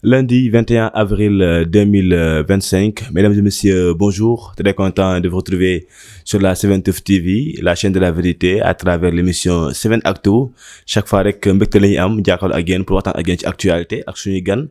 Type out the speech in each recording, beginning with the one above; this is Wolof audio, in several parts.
Lundi 21 avril 2025. Mesdames et messieurs, bonjour. Très content de vous retrouver sur la 7TOUF TV, la chaîne de la vérité, à travers l'émission 7actu. Chaque fois rek mbégte la ñuy am jàkkaarloo ak yéen pour waxtaan ak yéen ci actualité ak suñuy gan.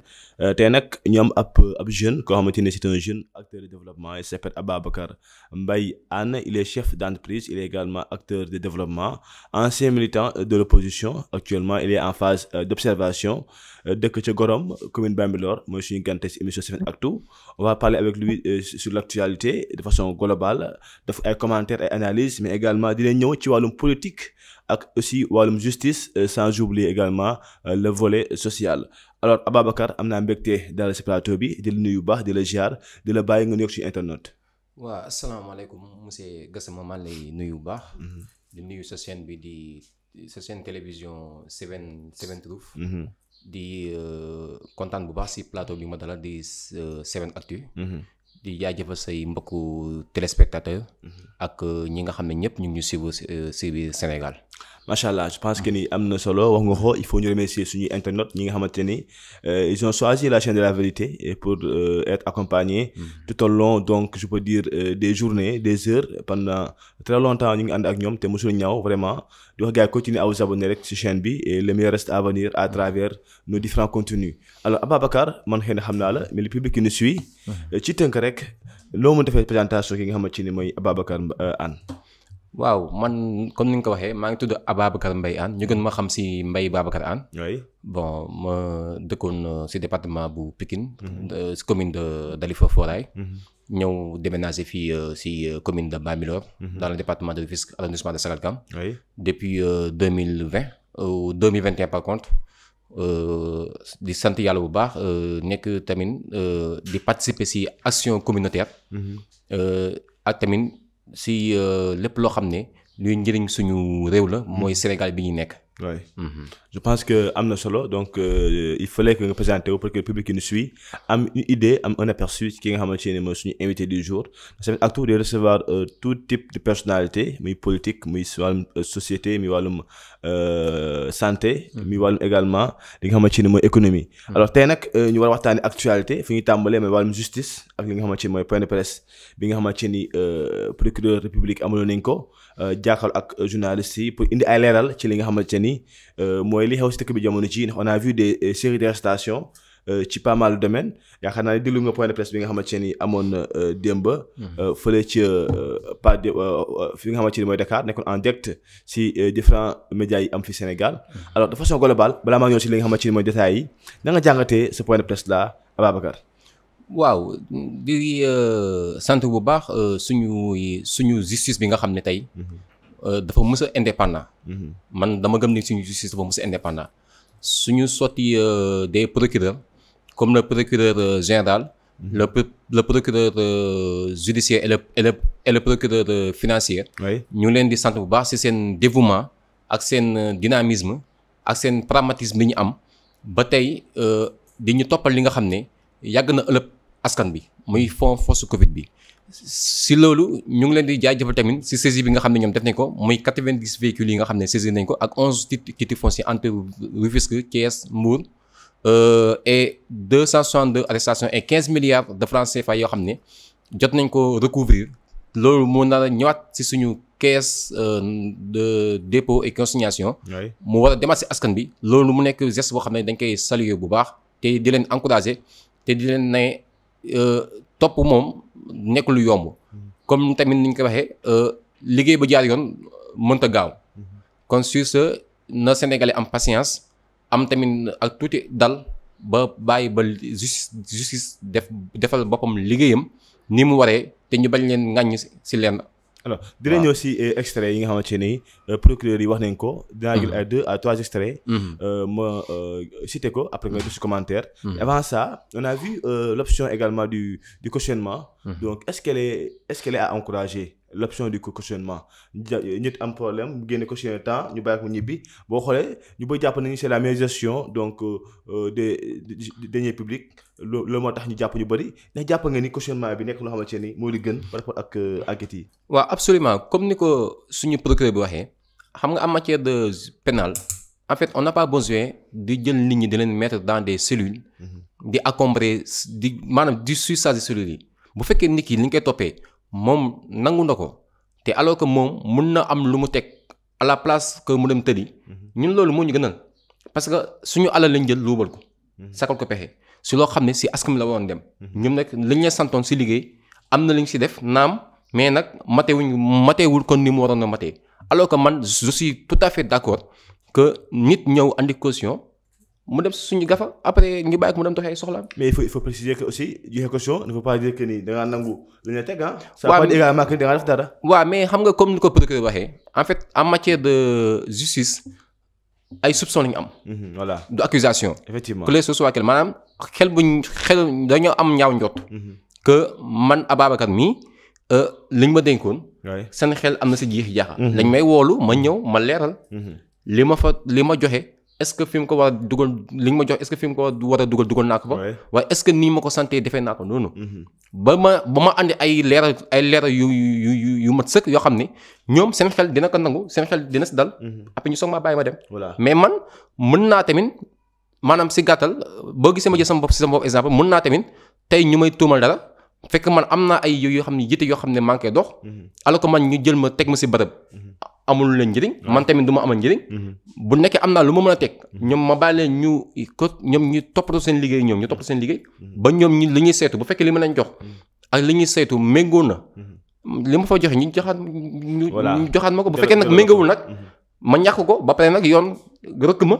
Tey nag ñu am ab jeune koo xamante ne c'est un jeune acteur de développement. Il s'appelle Ababacar Mbaye Anne. Il est chef d'entreprise, il est également acteur de développement, ancien militant de l'opposition. Actuellement, il est en phase d'observation dëkk ca Gorom, commune Bambilor, mooy suñu gan tey ci émission 7actu. On va parler avec lui sur l'actualité de façon globale, def ay commentaires ay analyses, mais également dina ñëw ci wàllum politique ak aussi wàllum justice, sans oublier également le volet social. Alors Ababacar, am naa mbégte dalal ci plateau bi di la nuyu bu baax di la ziar di la bàyyi nga nuyoog ci internet. waaw asalaamaaleykum monsieur Gassama maa lay nuyu bu baax. di nuyu sa chaîne bi di sa chaîne télévision 7TOUF. di kontaan bu baax ci plateau bi ma dalal di 7actu. di jaajëfal say mbokku téléspectateurs. ak ñi nga xam ne ñëpp ñu ngi ñu suivre ci biir Sénégal. macha allah je pense que ni am na solo wax nga ko il faut ñu remercier suñuy internautes ñi nga xamante ni ils ont choisi la chaîne de la vérité et pour être accompagnés tout au long, donc je peux dire des journées, des heures, pendant très longtemps ñu ngi ànd ak ñoom te mosul ñaaw vraiment di wax gars yi continuer à vous abonner rek ci chaîne bi et le meilleur reste à venir à travers nos différents contenus. Alors Ababacar, man xëy na xam naa la mais le public qui nous suit ci tënk rek loo mën defee présentation ki nga xamante ni mooy Ababacar Anne. waaw man comme ni nga ko waxee maa ngi tudd Ababacar Mbaye Anne ñu gën ma xam ci Mbaye Babacar Anne. oui bon ma dëkkoon ci département bu Pikine. ci commune de Dalifort Foirail. ñëw déménager fii ci commune de Bambilor. dans le département de Rufisque, arrondissement de Sangalkam. oui depuis 2020 ou 2021 par contre di sant yàlla bu baax nekk tamit di participer ci action communautaire. ak tamit si lépp loo xam ne luy njëriñ suñu réew la mooy Sénégal bi ñu nekk. oui je pense que am na solo donc il fallait que nga présenté wu pour que le public qui nous suit am une idée am un aperçu ki nga xamante ne mooy suñu invité du jour. 7actu de recevoir tout type de personnalité muy politique muy wàllum société muy wàllum santé. muy wàllum également li nga xamante ne mooy économie. alors tey nag ñu war a waxtaanee actualité fi ñuy tàmbalee mooy wàllum justice ak li nga xamante ne mooy point de presse bi nga xamante ni procureur république amaloon nañ ko jàkkaarloo ak journalistes yi pour indi ay leeral ci li nga xamante ni mooy li xew ci dëkk bi jamono ci ndax on a vu des séries d'arrestations ci pas mal de domaines yaakaar naa ne déglu nga point de presse bi nga xamante ni amoon na démb. fële ci pas de fi nga xamante ni mooy Dakar nekkoon en direct ci différents médias yi am fi Sénégal. alors de façon globale balaa maa ñëw ci li nga xamante ni mooy détails yi na nga jàngatee ce point de presse là Ababacar. waaw di sant bu baax suñu justice bi nga xam ne tey. dafa mës a indépendant. man dama gëm ni suñu justice dafa mës a indépendant suñu sotti des procureurs comme le procureur général. le procureur judiciaire et le procureur financier. ñu leen di sant bu baax ci seen dévouement ak seen dynamisme ak seen pragmatisme bi ñu am ba tey di ñu toppal li nga xam ne yàgg na ëllëg askan bi muy fond force Covid bi. si loolu ñu ngi leen di jaajëfal tamit si saisie bi nga xam ne ñoom def nañ ko muy 90 véhicules yi nga xam ne saisir nañ ko ak 11 titres fonciers entre Rufisque, Thiès, Mbour et 262 arrestations et 15 milliards de francs CFA yoo xam ne jot nañ ko recouvrir loolu moo nar a ñëwaat si suñu caisse de dépôt et consignation. mu war a demaat si askan bi loolu mu nekk geste boo xam ne dañ koy saluer bu baax te di leen encourager te di leen ne topp moom nekk lu yomb comme tamit ni ñu ko waxee liggéey ba jaar yoon mënta gaaw kon sur ce na Sénégalais am patience am tamit ak tuuti dal ba bàyyi ba justice defal boppam liggéeyam ni mu waree te ñu bañ leen ŋàññ ci leen. alors dina ñëw ci extrait yi nga xamante ni procureur yi wax nañ ko dinaa jël ay 2 à 3 extraits ma cité ko après nga def ci commentaire. Avant ça on a vu l'option également du cautionnement. donc est-ce qu'elle est à encourager l'option du cautionnement ñit am problème bu génne cautionner temps ñu bàyyi ko ñibbi boo xoolee ñu bëri jàpp nañu c'est la meilleure gestion donc des deniers publics loolu moo tax ñu jàpp ñu bëri ndax jàpp nga ni cautionnement bi nekk loo xamante ni moo li gën par rapport ak enquêtes yi. waaw absolument comme ni ko suñu procureur bi waxee xam nga en matière de pénal en fait on n'a pas besoin di jël nit ñi di leen mettre dans des cellules di encombrer di maanaam di surcharger cellules yi bu fekkee nit ki li ñu koy toppee moom nangu na ko te alors que moom mun na am lu mu teg à la place que mu dem tëddi ñun loolu moo ñu gënal parce que suñu alal lañ jël luubal ko sakal ko pexe si loo xam ne si askan la woon dem ñoom nag liñ la santoon si liggéey am na li ñu si def naam mais nag matewul kon ni mu waroon a matee alors que man je suis tout à fait d'accord que nit ñëw andi caution mu dem suñu gafa après ñu bàyyi ko mu dem doxee ay soxlaam. mais il faut préciser que aussi joxe caution ne veut pas dire que ni da ngaa nangu li ñu teg ah. ça veut pas dire également que da ngaa def dara. waaw mais xam nga comme ni ko procureur waxee en fait en matière de justice ay soupçons la ñu am. voilà du accusation. effectivement que les soit quel maanaam xel dañoo am ñaaw njort. que man Ababacar mii liñ ma dénkoon. seen xel am na si jiixi jaaxa. lañ may woolu ma ñëw ma leeral. li ma joxe. est-ce que fi mu ko war a dugal li nga ma jox est-ce que fi mu ko war a dugal naa ko fa. waaye est-ce que nii ma ko santé defee naa ko noonu. ba ma andi ay leeral yu mat sëkk yoo xam ne ñoom seen xel dina ko nangu seen xel dina si dal. après ñu soog maa bàyyi ma dem. mais man mën naa tamit maanaam si gàttal boo gisee ma jël sama bopp exemple mën naa tamit tey ñu may tuumal dara fekk man am naa ay yoo xam ne yitte yoo xam ne maa ngi koy dox. alors que man ñu jël ma teg ma si bërëb. amul leen njëriñ man tamit du ma amal njëriñ bu nekkee am naa lu ma mën a teg ñoom ma bàyyi leen ñoom ñu toppatoo seen liggéey ba ñoom ñi li ñuy saytu bu fekkee li ma leen jox ak li ñuy saytu méngoo na li ma fa joxe ñu joxaat ma ko bu fekkee nag méngoowul nag ma ñàkk ko ba pare nag yoon rëkk ma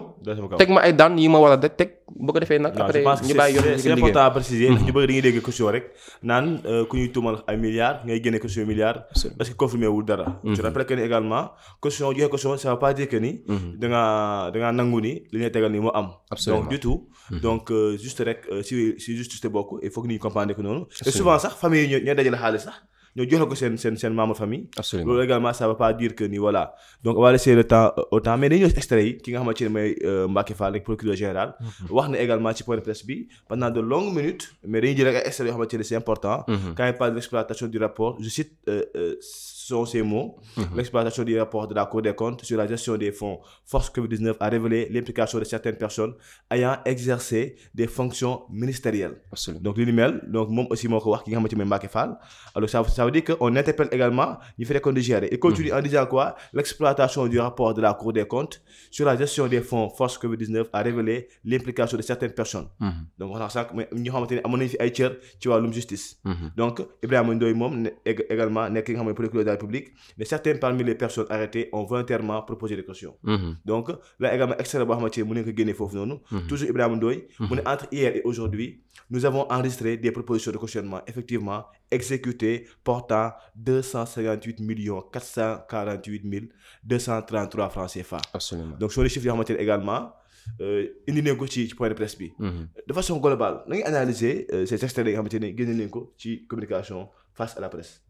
teg ma ay daan yi ma war a teg bu ko defee nag après ñu bàyyi yoon c'est important à préciser ñu bëgg dañuy dégg caution rek naan ku ñuy tuumal ay milliards ngay génne caution milliards parce que confirmé wul dara je rappelle que ni également caution joxe caution ça veut pas dire que ni dangaa nangu ni li ñuy tegal ni moo am donc du tout donc juste rek si justice bokk il faut que ñu comprendre que noonu et souvent sax famille yi ñooy dajale xaalis sax ñoo joxe ko seen membre famille. Absolument loolu également ça veut pas dire que ni voilà donc on va laisser le temps au temps mais dañuy ñëw extrait yi ki nga xamante ne mooy Mbacké Fall rek procureur général. wax na également ci point de presse bi pendant de longues minutes mais dañuy jël rek ay extrait yoo xamante ne c'est important. quand il parle de l'exploitation du rapport je cite sont ces mots. L'exploitation du rapport de la Cour des comptes sur la gestion des fonds force Covid-19 a révélé l'implication de certaines personnes ayant exercé des fonctions ministérielles. Absolument. Donc li ni mel donc moom aussi moo ko wax ki nga xamante ne mooy Mbacké Fall alors ça veut dire que on interpelle également ñu fi nekkoon di gérer il continue en disant quoi l'exploitation du rapport de la Cour des comptes sur la gestion des fonds force Covid-19 a révélé l'implication de certaines personnes. Donc wax naa sànq ñu xamante ne amoon nañu fi ay cër ci wàllum justice. Donc Ibrahima Ndoye moom également nekk ki nga xam ne procureur de la République mais certains parmi les personnes arrêtées ont volontairement proposé des cautions. Donc là également extrait boo xamante ne mën nañu ko génne foofu noonu. Toujours Ibrahima Ndoye mu ne entre hier et aujourd'hui nous avons enregistré des propositions de cautionnement effectivement exécutées portant 258 448 233 francs CFA. Absolument. Donc sur les chiffres yoo xamante ne également indi nañ ko ci point de presse bi. De façon globale na ngi analyser ces extraits yi nga xamante ne génne nañ ko ci communication face à la presse.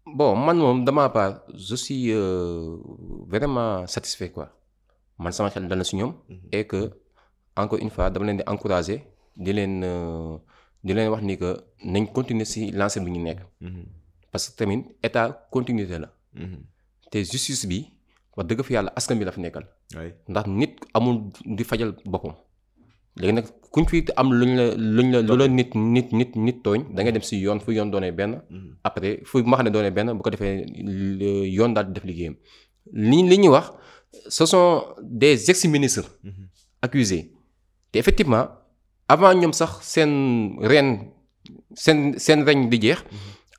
Bon man moom de ma part je suis vraiment satisfait quoi man sama xel dal na si ñoom. Et que encore une fois dama leen di encourager di leen wax ni que nañ continuer si lancé bi ñu nekk. parce que tamit état continuité la. te justice bi wax dëgg fa yàlla askan bi la fi nekkal. ndax nit amul di fajal boppam. léegi nag kuñ fi am lu la nit tooñ da ngay dem si yoon fu yoon doonee benn. après fu ma xam ne doonee benn bu ko defee yoon daal di def liggéeyam. li ñuy wax ce sont des ex-ministres. accusés te effectivement avant ñoom sax seen reñ di jeex.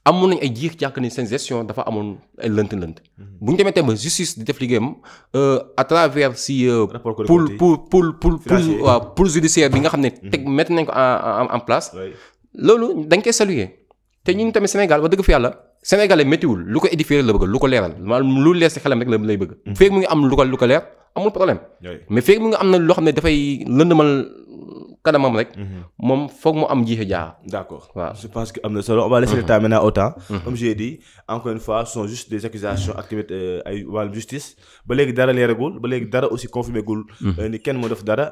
amoon nañ ay jiix jàkk ni seen gestion dafa amoon ay lënt-lënt. bu ñu demee tamit justice di def liggéeyam à travers si. pool judiciaire bi nga xam ne teg mettre nañ ko en place. loolu dañ koy saluer te ñun tamit Sénégal wax dëgg fa yàlla sénégalais méttiwul lu ko édifier la bëgg lu ko leeral maanaam lu leer si xelam rek la lay bëgg. feeg mu ngi am lu ko leer amul problème. mais feeg mu ngi am na loo xam ne dafay lëndëmal kanamam rek. moom foog mu am jiixi jaaxa. D'accord. Waaw. Je pense que am na solo on va laisser le temps maintenant au temps. Comme j'ai dit encore une fois ce sont juste des accusations activités ay wàllu justice ba léegi dara leeragul ba léegi dara aussi confirmé gul. ni kenn moo def dara.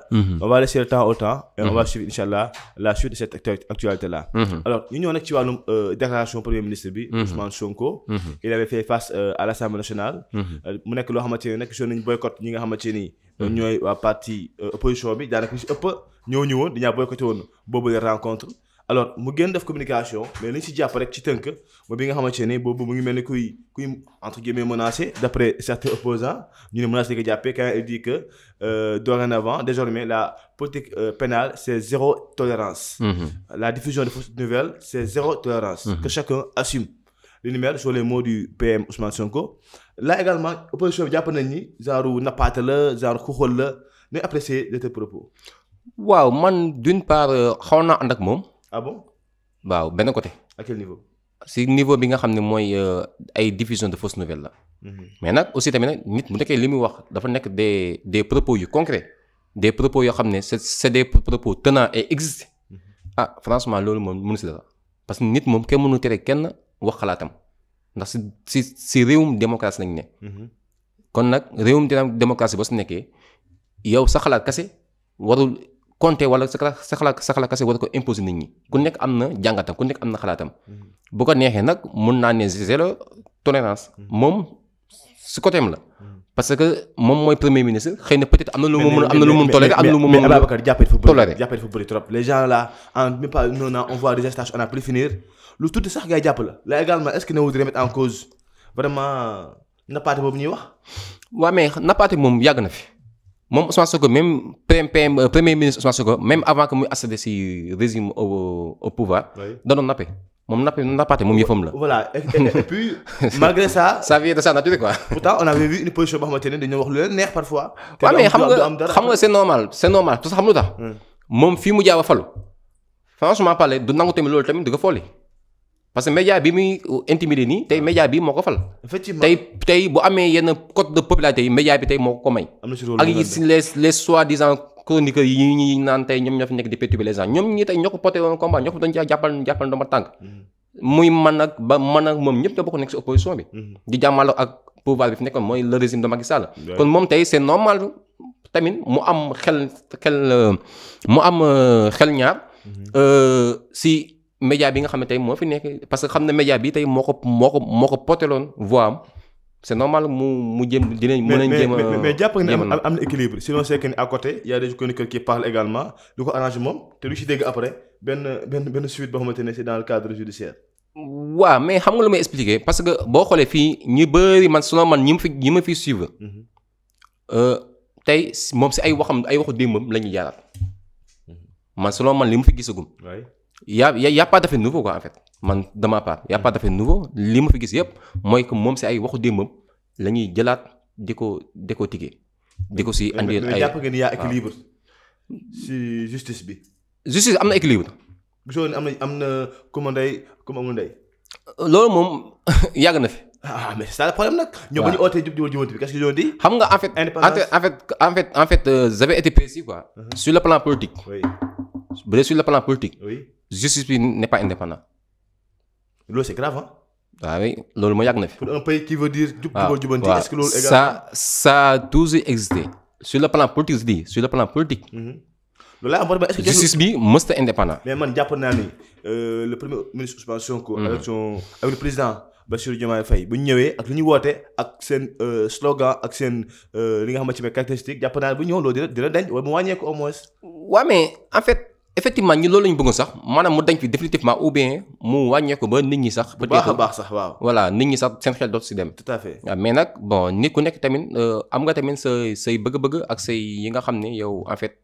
On va laisser le temps au temps. Et on va suivre inchallah la suite de cette actualité là. Alors ñu ñëw nag ci wàllum déclaration premier ministre bi. Ousmane Sonko. Il avait fait face à l'Assemblée nationale. mu nekk loo xamante ne nag gisoon nañu boycott ñi nga xamante ni ñooy waa parti opposition bi daanaka ñu si ëpp ñoo ñëwoon dañaa boycotté woon boobu les rencontres alors mu gën def communication mais li ñu si jàpp rek ci tënk mooy bi nga xamante ne boobu mu ngi mel ni kuy entre guillemets menacé d'après certains opposants ñu ne menace li ko jàppee quand il dit que dorénavant désormais la politique pénale c'est zéro tolérance. La diffusion de fausses nouvelles c'est zéro tolérance. Que chacun assume li ni mel sur les mots du PM Ousmane Sonko. Là également opposition bi jàpp nañ ni genre nappaate la genre xuxal la ñuy apprécier de tes propos. waaw man d'une part xaw naa ànd ak moom. Ah bon? waaw benn côté. À quel niveau? si niveau bi nga xam ne mooy ay diffusion de fausses nouvelles la. mais nag aussi tamit nag nit bu nekkee li muy wax dafa nekk des propos yu concrets des propos yoo xam ne c'est des propos tenants et existent. Ah franchement loolu moom mënu si dara parce que nit moom kenn mënu tere kenn wax xalaatam ndax si réewum démocratie lañ ne. kon nag réewum démocratie boo si nekkee yow sa xalaat kese warul compter wala sa xalaat kese war ko imposer nit ñi ku nekk am na jàngatam ku nekk am na xalaatam. bu ko neexee nag mun naa ne zéro tolérance moom si côté am la. parce que moom mooy premier ministre xëy na peut-être am na lu mu mën am na lu mu mën tolérer am na lu mu mën Ababacar jàppee tolérer dafa bëri trop les gens là en même pas non on voit des stages on a plus finir lu tuuti sax ngay jàpp la là également est-ce que ne voudrait remettre en cause vraiment nappaate boobu ñuy wax. waaw mais nappaate moom yàgg na fi moom Ousmane Sonko même premier ministre Ousmane Sonko même avant que muy accéder si régime au pouvoir. da doon nappe moom nappaate moom yëfam la. voilà et puis malgré ça. ça vient de sa nature quoi. pourtant on avait vu une position boo xamante ne dañoo wax lu leen neex parfois. waaw mais xam nga c'est normal parce que xam lu tax. moom fii mu jaaw a falu. franchement parler du nangu tamit loolu tamit du ko folli parce que média bi muy intimider nii tey média bi moo ko fal. effectivement tey bu amee yenn cote de popularité yi média bi tey moo ko may. am na si loolu ak les soi-disant chroniqueurs yi ñuy naan tey ñoom ñoo fi nekk di perturber les gens ñoom ñi tey ñoo ko porté woon combat ñoo ko doon jàppal dama tànk. muy man ak moom ñëpp ñoo bokk nekk si opposition bi. di jàmmaloo ak pouvoir bi fi nekkoon mooy le régime de Macky Sall. kon moom tey c'est normal tamit mu am xel ñaar. si média bi nga xam ne tey moo fi nekk parce que xam ne média bi tey moo ko poteloon voix am c'est normal mu jëm dinañ mën a jéem a mais jàpp nga ne am na équilibre sinon c'est que ni à côté y a des chroniqueurs qui parlent également lu ko arrange moom te lu ci dégg après benn suite boo xamante ne c'est dans le cadre judiciaire. waaw mais xam nga lu may expliquer parce que boo xoolee fii ñu bëri man sinon man ñi ma fi suivre tey moom si ay waxu démbam la ñuy jaaraat man selon man li mu fi gisagum. y a pas d'effet nouveau quoi en fait man de ma part y a pas d'effet nouveau li ma fi gis yëpp mooy que moom si ay waxu démbam la ñuy jëlaat di ko décortiquer di ko si andi ay mais jàpp nga ni y a équilibre si justice bi. justice am na équilibre. gisoo ne am na comme ndey comme amul ndey. loolu moom yàgg na fi. Mais c'est ça le problème nag. ñoom ba ñu ootee jubal bi qu'est-ce qu'ils ont dit. xam nga en fait j'avais été précis quoi. Sur le plan politique. Oui. bu dee sur le plan politique. Oui. Justice bi n'est pas indépendant. Loolu c'est grave hein. waaw oui loolu moo yàgg na fi. Pour un pays qui veut dire jubanti est-ce que loolu également. ça a toujours existé. Sur le plan politique je dis sur le plan politique. loolu laa am problème est-ce que justice bi mësta indépendant. mais man jàpp naa ni le premier ministre Ousmane Sonko. avec le président Bassirou Diomaye Faye bu ñu ñëwee ak lu ñu woote ak seen slogan ak seen li nga xamante ne caractéristique jàpp naa ne bu ñëw loolu dina dañ wala mu wàññeeku au moins. waaw mais en fait effectivement ñi loolu la ñu bëggoon sax maanaam mu dañ fi définitivement ou bien mu wàññeeku ba nit ñi sax. peut-être bu baax sax waaw. voilà nit ñi sax seen xel dootu si dem. tout à fait waaw mais nag bon nit ku nekk tamit am nga tamit say bëgg-bëgg ak say yi nga xam ne yow en fait.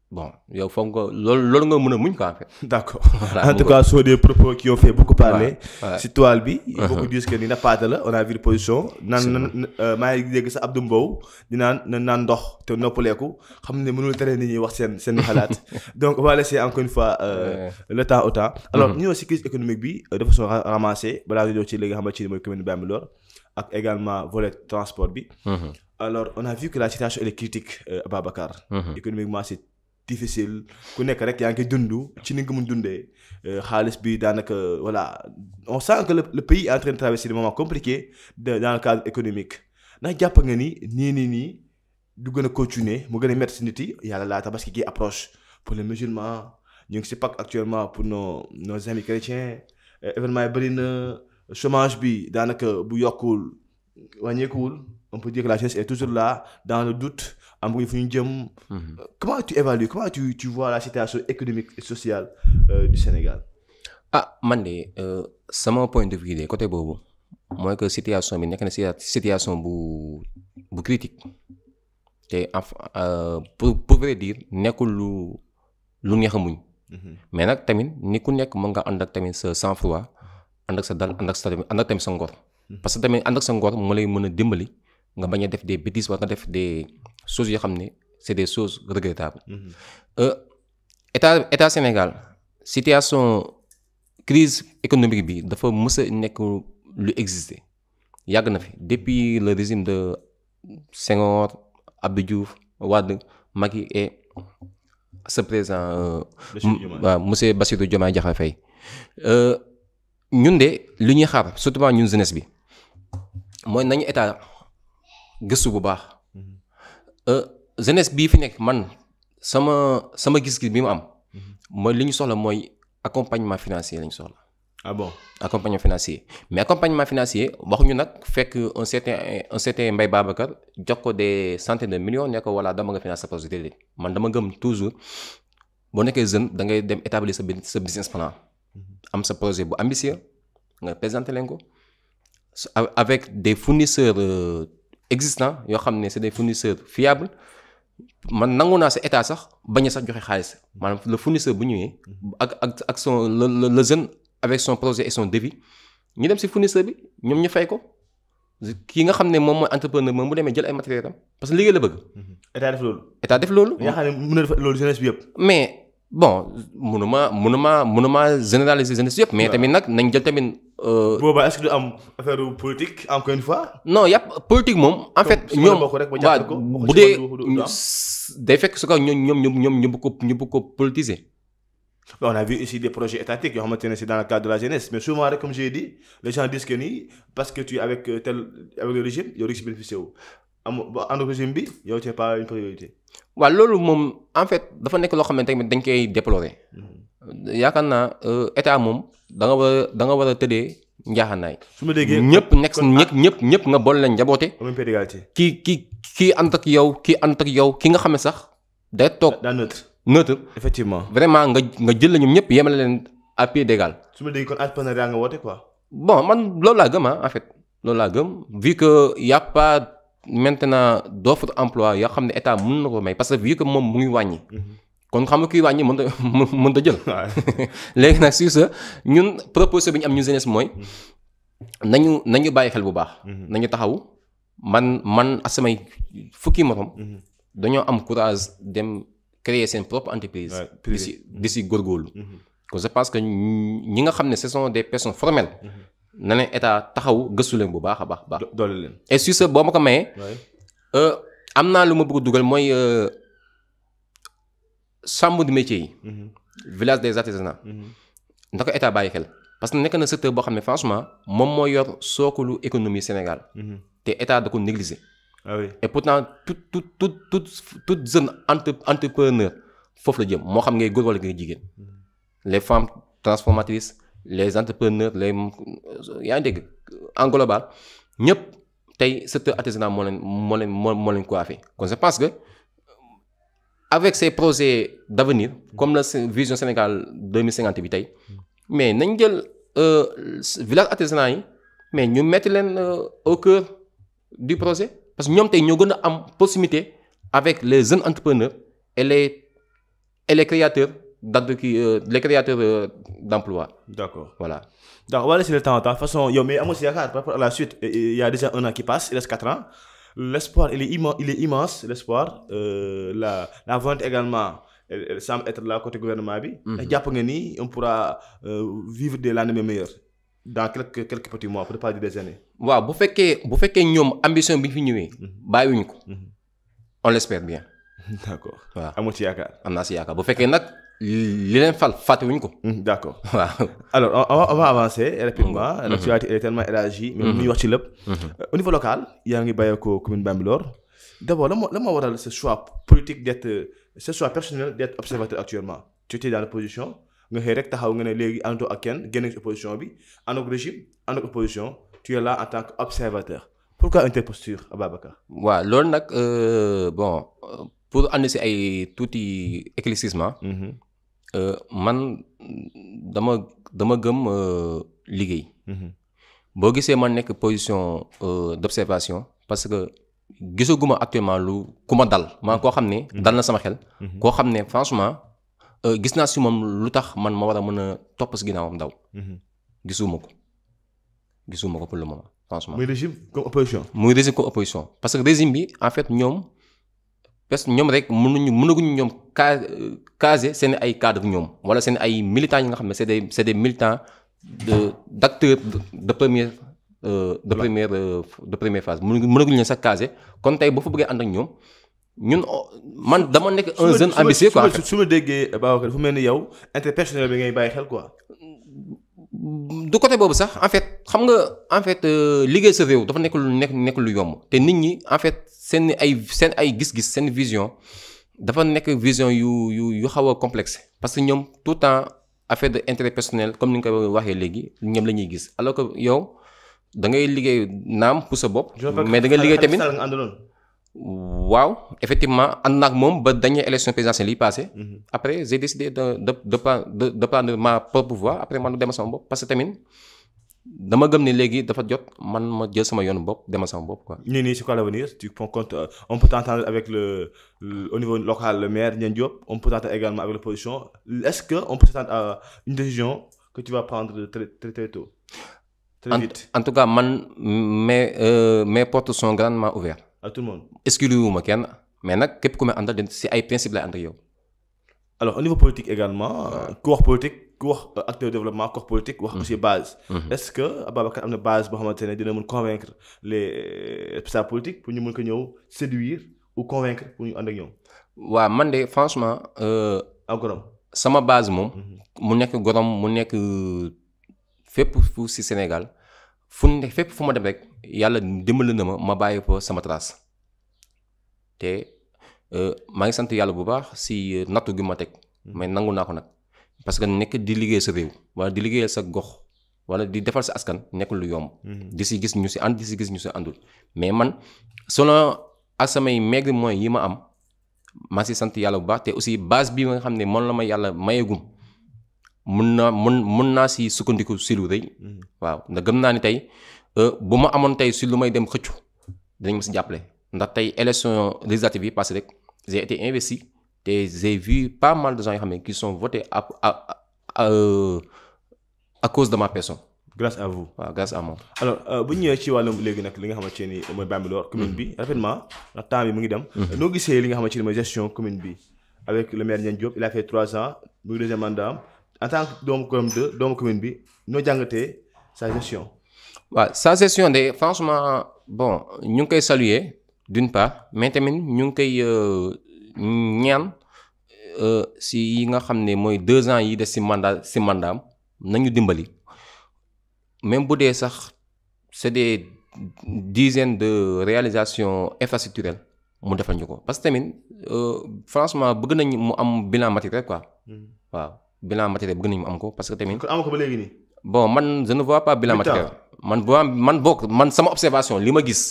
Bon, yow foog nga loolu nga mën a muñ quoi en fait. D'accord. En tout cas, sont des propos qui ont fait beaucoup parler. Si toile bi. Beaucoup disent que ni nappaate la on a vu position. naan maa ngi dégg sa Abdou Mbow di naan ndox te noppaleeku xam ne mënul tere nit ñi wax seen xalaat. Donc on va laisser encore une fois le temps au temps. Alors ñu ñëw si crise économique bi de façon ramassée balaa ñu ñëw ci li nga xamante ni mooy commune Bambilor ak également volet transport bi. Alors on a vu que la situation elle est critique Ababacar. Économiquement c'est difficile ku nekk rek yaa ngi koy dund ci ni nga mun dundee xaalis bi daanaka voilà on sent que le pays est en train de traverser des moments compliqués dans le cadre économique ndax jàpp nga ni nii du gën a continuer mu gën a métti si nit yi yàlla laa tabaski gi approche pour les musulmans ñu ngi si Pâques actuellement pour nos amis chrétiens événement yi bëri na chômage bi daanaka bu yokkul wàññeekuwul on peut dire que la jeunesse est toujours là dans le doute amaguñu fu ñu jëm. Comment tu évalues, comment tu vois la situation économique et sociale du Sénégal? Man de sama point de vue de côté boobu mooy que situation bi nekk na situation bu critique te pour vrai dire nekkul lu neex a muñ. mais nag tamit ni ku nekk mën nga ànd ak tamit sa sang-froid ànd ak sa dal ànd ak tamit sa ngor. parce que tamit ànd ak sa ngor moo lay mën a dimbali nga bañ a def des bêtises wala nga def des choses yoo xam ne c'est des choses regrettables. état Sénégal situation crise économique bi dafa mës a nekk lu exister yàgg na fi depuis le régime de Senghor, Abdou Diouf, Wade, Macky et ce président monsieur Bassirou Diomaye Diakhar Faye. ñun de li ñuy xaar surtout ñun jeunesse bi mooy nañu état gëstu bu baax. jeunesse bii fi nekk man sama gis-gis bi mu am mooy li ñu soxla mooy accompagnement financier lañu soxla. Ah bon? Accompagnement financier mais accompagnement financier waxuñu nag fekk un certain Mbaye Babacar jox ko des centaines de millions ne ko voilà dama nga financer sa projet déedéet man dama gëm toujours boo nekkee jeune da ngay dem établir sa business plan am sa projet bu ambitieux nga présenter leen ko avec des fournisseurs existants yoo xam ne c'est des fournisseurs fiables. man nangu naa sa état sax bañ a sax joxe xaalis maanaam le fournisseur bu ñëwee ak son le jeune avec son projet et son devis ñu dem si fournisseur bi ñoom ñu fay ko kii nga xam ne moom mooy entrepreneur moom bu demee jël ay matériel am parce que liggéey la bëgg. état def loolu. nga xam ne mën na def loolu jeunesse bi yëpp. mais bon mënuma généraliser jeunesse yëpp. mais tamit nag nañ jël tamit. boobaa est-ce que du am affaire politique encore une fois. non yàpp politique moom. en fait ñoom waaw bu dee day fekk su ko ñoom ñu bëgg ko politiser. On a vu ici des projets étatiques yoo xamante ne c'est dans le cadre de la jeunesse mais souvent rek comme j'ai dit les gens disent que ni parce que tu es avec le régime yow rek si bénéficié wu ànd ak régime bi yow c'est pas une priorité. waaw loolu moom en fait dafa nekk loo xam ne tamit dañ koy déplorer. yaakaar naa état moom da nga war a tëddee njaaxanaay. su ma déggee ñëpp nga boole leen njaboote. kii ànd ak yow ki nga xam ne sax day toog. neutre effectivement vraiment nga jël la ñoom ñëpp yemale leen à pied d'égal. su ma déggee kon entrepreneuriat nga woote quoi. bon man loolu laa gëm en fait loolu laa gëm vu que y a pas maintenant d'offre emploi yoo xam ne état mën na ko may parce que vu que moom mu ngi wàññi. kon xam nga kuy wàññi mën da jël. léegi nag sur ce ñun proposition bi ñu am ñu jeunesse mooy nañu bàyyi xel bu baax. nañu taxaw man ak samay fukki morom. dañoo am courage dem. créer seen propre entreprise. di si góorgóorlu. que je pense que ñi nga xam ne ce sont des personnes formelles. na leen état taxaw gëstu leen bu baax a baax. doole leen et sur ce boo ma ko mayee. am naa lu ma bëgg dugal mooy chambre de métier yi. village des artisanats. na ko état bàyyi xel parce que nekk na secteur boo xam ne franchement moom moo yor sookalu économie Sénégal. te état da ko négliger. Ah oui. Et pourtant toute jeune entrepreneur foofu la jëm moo xam ngay góor wala ngay jigéen les femmes transformatrices les entrepreneurs yaa ngi dégg en global ñëpp tey secteur artisanal moo leen coiffé kon je pense que avec ces projets d'avenir comme la vision Sénégal 2050 bi tey mais nañ jël village artisanal yi mais ñu mettre leen au cœur du projet. parce que ñoom tey ñoo gën a am proximité avec les jeunes entrepreneurs et les créateurs d'emploi. D'accord. Voilà. Donc on va laisser le temps. De toute façon, yow mais amoo si yaakaar par rapport à la suite. Il y a déjà 1 an qui passe, il reste 4 ans. L'espoir il est immense l'espoir. La vente également elle semble être là côté gouvernement bi. jàpp nga ni on pourra vivre des lendemains meilleurs. Dans quelques petits mois pour ne pas dire des années. waaw bu fekkee ñoom ambition bi ñu fi ñëwee. bàyyiwuñu ko. on l'espère bien. d'accord waaw amoo ci yaakaar. am naa si yaakaar bu fekkee nag li leen fàttewuñu ko. d'accord waaw. alors on va avancer rapidement. l'actualité elle est tellement élargie. mais bu ñuy wax ci lépp. au niveau local yaa ngi bàyyeekoo commune Bambilor d'abord la moo waral ce choix politique ce choix personnel d'être observateur actuellement tu étais dans la position. nga xëy rek taxaw nga ne léegi àndoo ak kenn génn ci opposition bi ànd ak régime ànd ak opposition tu es là en tant qu'observateur Pourquoi une telle posture Ababacar? waaw loolu nag bon pour andi si ay tuuti éclaircissement. man dama gëm liggéey. boo gisee man nekk position d'observation parce que gisaguma actuellement lu ku ma dal maa koo xam ne dal na sama xel. koo xam ne franchement gis naa si moom lu tax man ma war a mën a topp si ginnaawam daw. gisuma ko pour le moment franchement. muy régime comme opposition. muy régime comme opposition parce que régime bi en fait ñoom parce que ñoom rek mënaguñu ñoom caser seen ay cadres ñoom wala seen ay militants yi nga xam ne c'est des militants d'acteurs de première phase mënaguñu leen sax caser kon tey boo fa bëggee ànd ak ñoom ñun man dama nekk un jeune ambitieux quoi. su ma déggee Babacar fu mel ni yow intérêt personnel bi ngay bàyyi xel quoi. du côté boobu sax en fait xam nga en fait liggéey sa réew dafa nekk lu yomb te nit ñi en fait seen ay gis-gis seen vision dafa nekk vision yu xaw a complexe parce que ñoom tout le temps affaire de intérêt personnel comme ni nga ko waxee léegi ñoom la ñuy gis alors que yow da ngay liggéey naam pour sa bopp. mais da ngay liggéey tamit waaw effectivement ànd naag moom ba dernière élection présidentielle yi passé après j'ai décidé de prendre ma propre voie après man demal sama bopp parce que tamit dama gëm ne léegi dafa jot man ma jël sama yoonu bopp demal sama bopp quoi. nii c'est quoi l'avenir tu prends compte on peut t'entendre avec au niveau local le maire Ndiène Diop on peut t'entendre également avec l'opposition est-ce que on peut s'attendre à une décision que tu vas prendre très tôt très vite. En tout cas man mes portes sont grandement ouvertes. À tout le monde. excluwuma kenn mais nag képp ku may àndal si ay principe lay ànd ak yow. alors au niveau politique également. ku wax politique ku wax acteur de développement ku wax politique wax aussi base. est-ce que Ababacar am na base boo xamante ne dina mën convaincre les responsables politiques pour ñu mën ko ñëw séduire ou convaincre pour ñu ànd ak ñoom. waaw man de franchement. ak Gorom. sama base moom. mu nekk Gorom mu nekk fépp fu si Sénégal. fépp fu ma dem rek yàlla dimbali na ma bàyyi ko sama trace te maa ngi sant yàlla bu baax si nattu gi ma teg mais nangu naa ko nag parce que nekk di liggéey sa réew wala di liggéeyal sa gox wala di defal sa askan nekkul lu yomb. di si gis ñu si ànd di si gis ñu si àndul mais man selon ak samay maigre moyens yi ma am maa si sant yàlla bu baax te aussi base bi nga xam ne moom la ma yàlla mayegum. mun naa si sukkandiku si lu rëy. waaw ndax gëm naa ni tey bu ma amoon tey si lu may dem xëccu dinañ ma si jàppale ndax tey élection législative yi parce que rek j'ai été investi te j'ai vu pas mal de gens yoo xam ne qui sont votés à cause de ma personne. grâce à vous. waaw grâce à moi. alors bu ñu ñëwee ci wàllum léegi nag li nga xamante ni mooy Bambilor commune bi rapidement ndax temps bi mu ngi dem. noo gisee li nga xamante ni mooy gestion commune bi avec le maire Ndiène Diop il a fait 3 ans mu ngi deuxième mandat en tant que doomu commune bi noo jàngatee sa gestion. waaw sa gestion de franchement bon ñu ngi koy saluer d'une part mais tamit ñu ngi koy ñaan si yi nga xam ne mooy 2 ans yi des si mandaam nañu dimbali même bu dee sax c'est des dizaines de réalisations infrastructurelles mu defal ñu ko parce que tamit franchement bëgg nañ mu am bilan matériel quoi. waaw. bilan matériel bëgg nañu mu am ko parce que tamit. kon am ko ba léegi nii. bon man je ne vois pas bilan matériel. man sama observation li ma gis.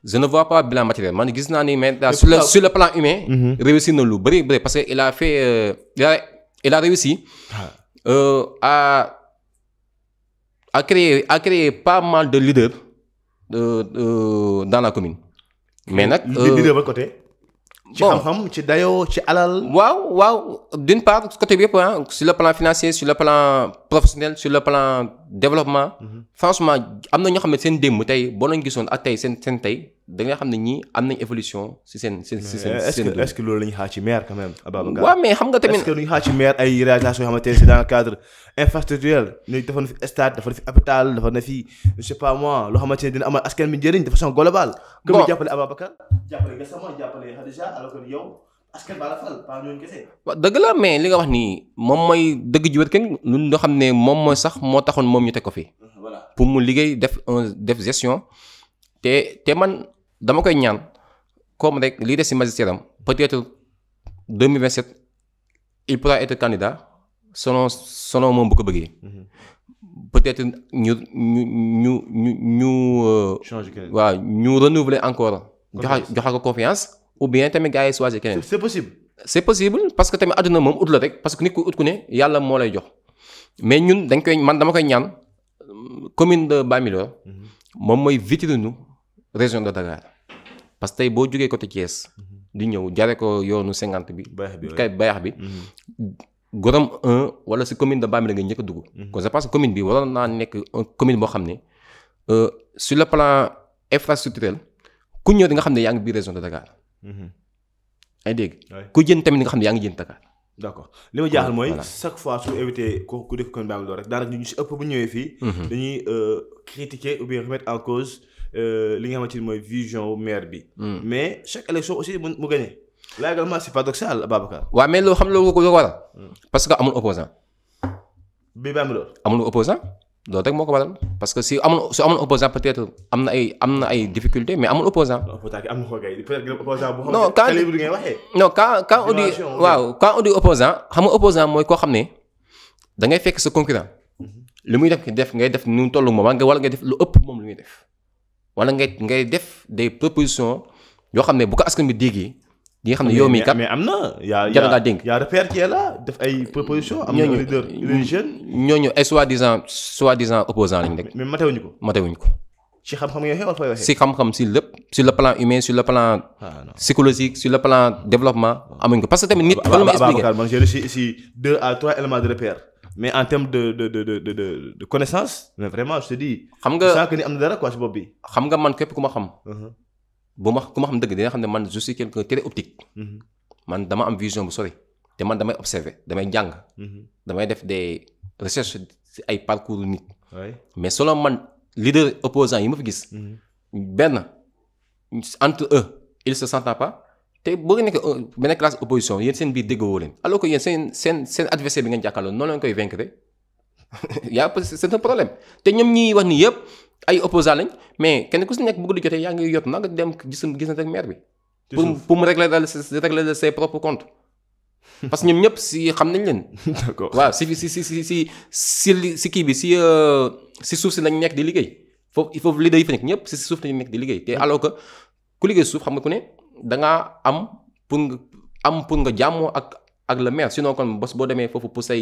je ne vois pas bilan matériel man gis naa ni mais sur le plan humain. réussir na lu bëri parce que il a fait il a réussi. à créer pas mal de leaders dans la commune. mais nag leader ba côté. ci xam-xam ci dayoo ci alal. waaw d'une part côté bi yëpp sur le plan financier sur le plan professionnel sur le plan développement. franchement am na ñoo xam ne seen démb tey boo leen gisoon ak tey seen tey da nga xam ne ñii am nañ évolution si seen. est-ce que loolu la ñu xaar ci maire quand même Ababacar. waaw mais xam nga tamit est-ce que lu ñu xaar ci maire ay réalisations yoo xamante ne c'est dans le cadre infrastructurel ni dafa na fi stade dafa na fi hôpital dafa na fi je sais pas moi loo xamante ne dina amal askan bi njëriñ de façon globale. comme ni jàppale Ababacar jàppale Gassama jàppale Khadija alors que yow askan baa la fal pas ñooñu kese. waaw dëgg la mais li nga wax nii moom mooy dëgg ji wér kenn ñun ñoo xam ne moom mooy sax moo taxoon moom ñu teg ko fi. voilà pour mu liggéey def gestion te man dama koy ñaan comme rek lii des ci magistère am peut-être 2027 il pourra être candidat selon moom bu ko bëggee. peut-être ñu changer keneen. waaw ñu renouveler encore. joxa ko confiance ou bien tamit gars yi choisir keneen. c'est possible. c'est possible parce que tamit àdduna moom ut la rek parce que nit ku ut ku ne yàlla moo lay jox mais ñun dama koy ñaan commune de Bambilor moom mooy vitrine région de Dakar parce que tey boo jógee côté Thiès di ñëw jare ko yoonu 50 bi. bayax bi. Gorom 1 wala si commune de Bambilor nga njëkk a dugg. kon je pense que commune bi waroon naa nekk commune boo xam ne sur le plan infrastructurel ku ñëw di nga xam ne yaa ngi biir région de Dakar. ay dégg ku jën tamit nga xam ne yaa ngi jën Dakar. d'accord li ma jaaxal mooy chaque fois su éviter ku dëkk commune Bambilor rek daanaka ñu si ëpp bu ñëwee fii. dañuy critiquer ou bien remettre en cause li nga xamante ni mooy vision maire bi. mais chaque élection aussi mu gagné. là également c'est paradoxal Babacar. waaw mais loo xam loolu ko waral. parce que amul opposant. bi Bambilor. amul opposant loolu rek moo ko waral parce que su amul opposant peut-être am na ay difficultés mais amul opposant. am na ko kay peut-être opposant bu non xam ne ngay waxee. non quand on dit opposant xam nga opposant mooy koo xam ne da ngay fekk sa concurrent li muy def ngay def nu mu tollu moom wala ngay def lu ëpp moom lu muy def wala ngay def des propositions yoo xam ne bu ko askan bi déggee. di nga xam ne yow mii kat mais am na. jar ngaa dénk yaa repère qui est là def ay propositions. am na leader jeune. ñooñu ay soi-disant opposants lañ rek. mais matewuñu ko. ci xam-xam nga waxee wala si xam-xam si lépp sur le plan humain sur le plan psychologique sur le plan développement amuñ ko parce que tamit nit. wala ma expliquer man j'ai reçu ici 2 à 3 éléments de repère. mais en termes de connaissance mais vraiment je te dis. xam nga sans que ni am na dara quoi si bopp bi. xam nga man képp ku ma xam. ku ma xam dëgg dina xam ne man je suis quelqu'un très optique. man dama am vision bu sori te man damay observer damay jàng. damay def des recherches ci ay parcours nit. mais selon man leader opposant yi ma fi gis. benn entre eux ils se sentent pas te boo nekk benn classe opposition yéen seen biir déggoo leen alors que yéen seen adversaire bi ngeen jàkkaarloo noonu leen koy vaincre c'est un problème te ñoom ñi wax ni yëpp. ay opposants lañ mais kenn ku si nekk bëgg di jotee yaa ngi yot na nga dem gis na rek maire bi. pour mu régler ses propres comptes parce que ñoom ñëpp si xam nañ leen. d'accord waaw si kii bi si suuf si lañ nekk di liggéey il faut leader yi fa nekk ñëpp si suuf lañ nekk di liggéey te alors que ku liggéey suuf xam nga ku ne da ngaa am pour nga jàmmoo ak le maire sinon kon boo demee foofu pour say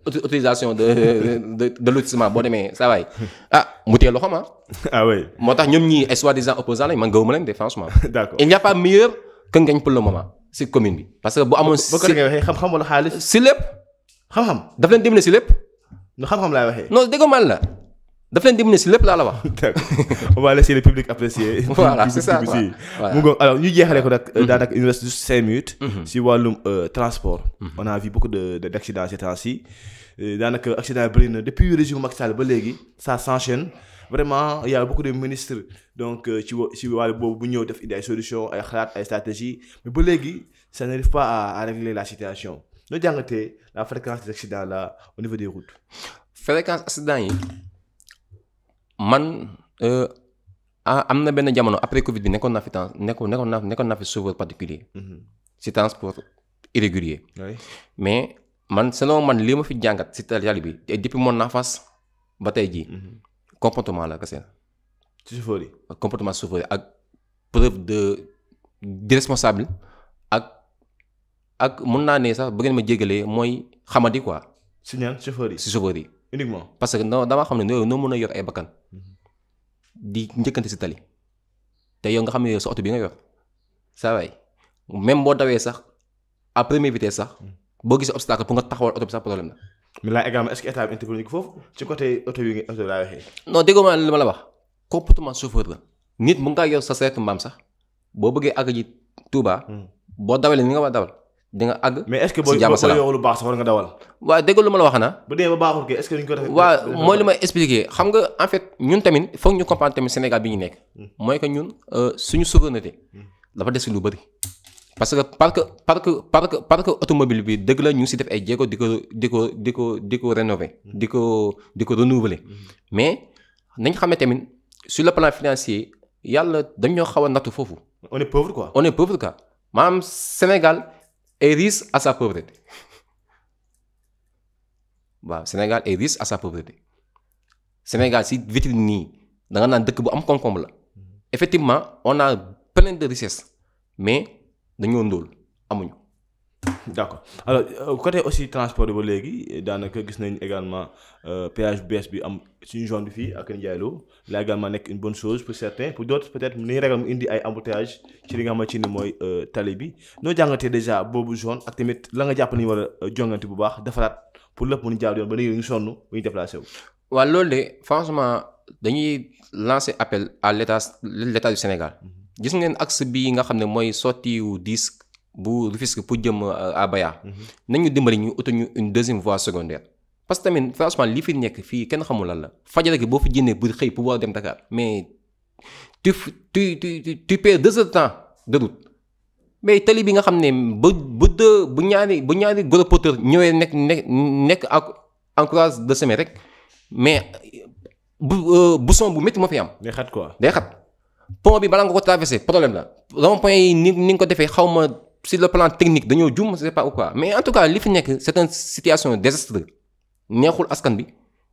autorisation de lotissement boo demee saa waay mu tee loxo ma. oui. moo tax ñoom ñii ay soi-disant opposants lañ man gëwuma leen de franchement. d'accord il n'y a pas meilleur que ngañ pour le moment si commune bi parce que bu amoon. si boo ngay waxee xam-xam wala xaalis. si lépp. xam-xam daf leen dimbali si lépp. nu xam-xam laay waxee. non dégg man la daf leen dimbali si lépp laa la wax. d'accord on va laisser le public apprécier. voilà c'est ça quoi mu ngoog alors ñu jeexalee ko nag. daanaka il nous reste juste 5 minutes. si wàllum transport. on a vu beaucoup d'accidents ces temps-ci. daanaka accident bëri na depuis régime Macky Sall ba léegi ça s'enchaîne vraiment il y a beaucoup de ministres donc ci wàllu boobu bu ñëw def indi ay solutions ay xalaat ay stratégies mais ba léegi ça n'arrive pas à régler la situation noo jàngatee la fréquence des accidents là au niveau des routes. fréquence accident yi man am na benn jamono après Covid bi nekkoon naa fi chauffeur particulier. ci transport irrégulier. mais. man selon man li ma fi jàngat ci tali bi te depuis mon enfance ba tey jii comportement la kese ci chauffeur yi comportement chauffeur yi ak preuve de responsable ak mun naa ne sax bu ngeen ma jégalee mooy xamadi quoi. si ñaan chauffeur yi si chauffeur yi. uniquement parce que non damaa xam ne noo mën a yor ay bakkan di njëkkante si tali te yow nga xam ne sa oto bi nga yor saa waay même boo dawee sax à première vitesse sax. boo gisee obstacle pour nga taxawal oto bi sax problème la. mais là également est-ce que état bi intervenu ko foofu ci côté oto yi oto laa waxee. non déggoo ma li ma la wax comportement chauffeur la nit mu ngaa yor sa seetu mbaam sax boo bëggee àgg ji Touba. boo dawalee ni nga war a dawal di nga àgg. mais est-ce que boo yor lu baax sax war nga dawal. waaw déggoo lu ma la wax na. bu dee ba baaxul kay est-ce que duñ ko def. waaw mooy li may expliquer xam nga en fait ñun tamit foog ñu comprendre tamit Sénégal bi ñu nekk. mooy que ñun suñu souveraineté dafa des lu bari. parce que parce que automobile bi dëgg la ñu ngi si def ay jéego di ko rénover di ko renouveler mais nañ xam ne tamit sur le plan financier yàlla dañoo xaw a nattu foofu. on est pauvre quoi. on est pauvre quoi maanaam Sénégal est riche à sa pauvreté waaw Sénégal est riche à sa pauvreté Sénégal si vitrine nii da nga naan dëkk bu am koom-koom la effectivement on a plein de richesses mais dañoo ndóol amuñu. d'accord alors côté aussi transport bi ba léegi daanaka gis nañ également péage bu bees bi am suñu zone bi fii ak Ndiaye Lo là également nekk une bonne chose pour certains pour d'autres peut-être ni ragal mu indi ay embouteillage ci li nga xamante ni mooy tali bi noo jàngatee déjà boobu zone ak tamit la nga jàpp ni war a jongante bu baax defaraat pour lépp mun jaar yoon ba léegi ñu sonn bu ñu déplacé wu. waaw loolu de franchement dañuy lancer appel à l'état du Sénégal gis ngeen axe bi nga xam ne mooy sortie 10 bu Rufisque pour jëm à Baya nañu dimbali ñu utal ñu une deuxième voie secondaire parce que tamit franchement li fi nekk fii kenn xamul lan la fajar gi boo fi génnee bu xëy pour war dem Dakar mais tu perds 2 heures de temps de route mais tali bi nga xam ne bu ñaari gros porteurs ñëwee nekk en courage de semer rek mais bouchon bu métti moo fi am. day xat quoi. day xat pont bi balaa nga ko traversé problème la rond-point yi ni nga ko defee xaw ma sur le plan technique dañoo juum c'est pas ou quoi mais en tout cas li fi nekk c'est une situation désastreuse neexul askan bi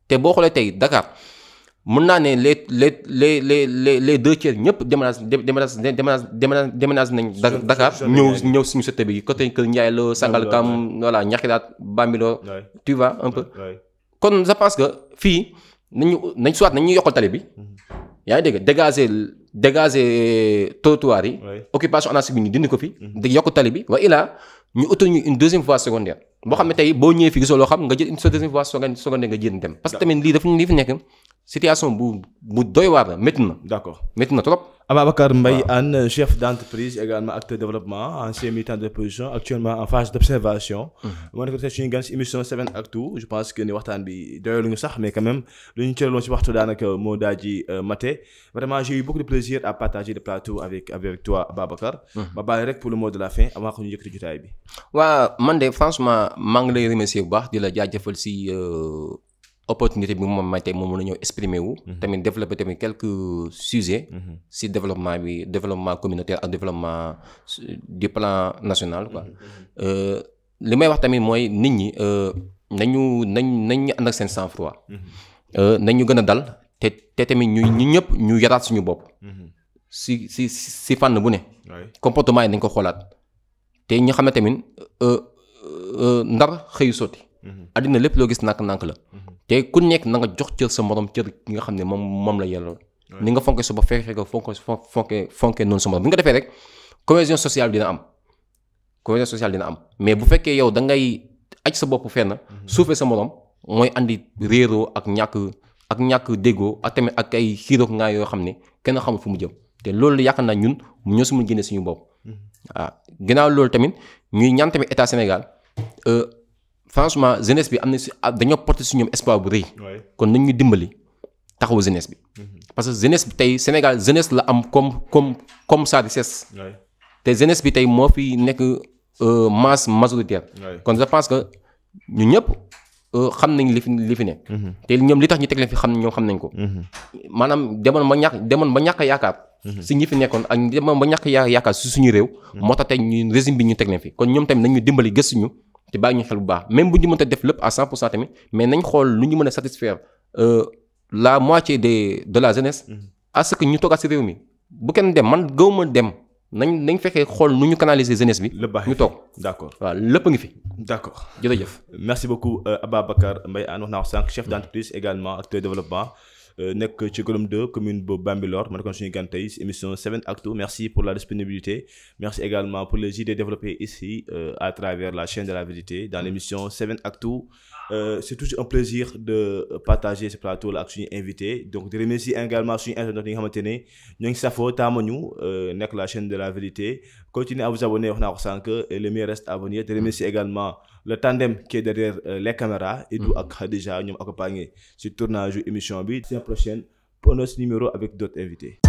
te boo xoolee tey Dakar mën naa ne les 2 tiers ñëpp déménage nañ Dakar ñëw suñu secteur bi côté Kër Ndiaye Lo Sangalkam voilà Ñaxiraat Bambilor tu vois un peu kon je pense que fii nañu yokkal tali bi yaa ngi dégg dégager trottoir yi occupation anarchique bi ñu dindi ko fi di yokk tali bi wa ilaa ñu utal ñu une deuxième voie secondaire boo xam ne tey boo ñëwee fi gisoo loo xam nga jël une deuxième voie secondaire nga jël dem parce que tamit lii fi nekk situation bu doy waar la métti na. d'accord métti na trop. Ababacar Mbaye Anne chef d'entreprise également acteur de développement ancien militant de l'opposition actuellement en phase d'observation. moo nekk suñu gan si émission 7actu je pense que ni waxtaan bi doyaluñu sax mais quand même lu ñu cëraloon si waxtu daanaka moo daa ji mate vraiment j'ai eu beaucoup de plaisir à partager le plateau avec toi Ababacar. ma bàyyi rek pour le mot de la fin avant que ñu yëkkati jotaay bi. waa man de franchement maa ngi lay remercier bu baax di la jaajëfal si. opportunité bi moom may tey moom mën a ñëw exprimer wu. tamit développer tamit quelques sujets. si développement communautaire ak développement du plan national quoi. li may wax tamit mooy nit ñi nañu ànd ak seen sang-froid. nañu gën a dal te tamit ñu ñëpp ñu yaraat suñu bopp. si fànn bu ne. comportement yi nañ ko xoolaat te ñu xam ne tamit ndar xëyu sotti. addina lépp loo gis nànk-nànk la. te ku nekk na nga jox cër sa morom cër ki nga xam ne moom la yellool ni nga fonke sa bopp fexe ko fonke noonu sa morom bi nga defee rek cohésion sociale dina am mais bu fekkee yow da ngay aj sa bopp fenn suufee sa morom mooy andi réeroo ak ñàkk déggoo ak tamit ak ay xiiroog ngaa yoo xam ne kenn xamul fu mu jëm te loolu yaakaar naa ñun ñoo si mun génne suñu bopp waaw ginnaaw loolu tamit ñuy ñaan tamit état Sénégal franchement jeunesse bi am na si dañoo porter si ñoom espoir bu rëy. kon nañ ñu dimbali taxawu jeunesse bi. parce que jeunesse bi tey Sénégal jeunesse la am comme sa richesse. te jeunesse bi tey moo fi nekk masse majoritaire. kon je pense que ñu ñëpp xam nañ li fi nekk. te ñoom li tax ñu teg leen fi xam nañ ko. maanaam demoon ba ñàkk yaakaar. si ñi fi nekkoon ak demoon ba ñàkk yaakaar si suñu réew. moo tax tey ñu régime bi ñu teg leen fi kon ñoom tamit nañ ñu dimbali gëstuñu. te bàyyi ñu xel bu baax même bu ñu mënta def lépp à 100% tamit mais nañ xool lu ñu mën a satisfaire la moitié de la jeunesse. à ce que ñu toogaat si réew mi bu kenn dem man gëwuma dem nañ fekkee xool nu ñu canaliser jeunesse bi. ñu toog d'accord waaw lépp a ngi fi. d'accord jërëjëf. merci beaucoup Ababacar Mbaye Anne wax naa ko sànq chef d'entreprise également acteur de développement. nekk ci Gorom 2 commune bu Bambilor ma nekkoon suñu gan tey si émission 7actu merci pour la disponibilité merci également pour les idées développées ici à travers la chaîne de la vérité dans l'émission 7actu c'est toujours un plaisir de partager ce plateau là ak suñu invité donc di remercier également suñu internautes yi nga xamante ne ñoo ngi safoo taamañu nekk la chaîne de la vérité continuez à vous abonner wax naa ko sànq et le meilleur reste à venir di remercier également le tandem qui est derrière les caméras Edou ak Khadija ñoom accompagné ci tournage yu émission bi. La prochaine pour notre numéro avec d'autres invités.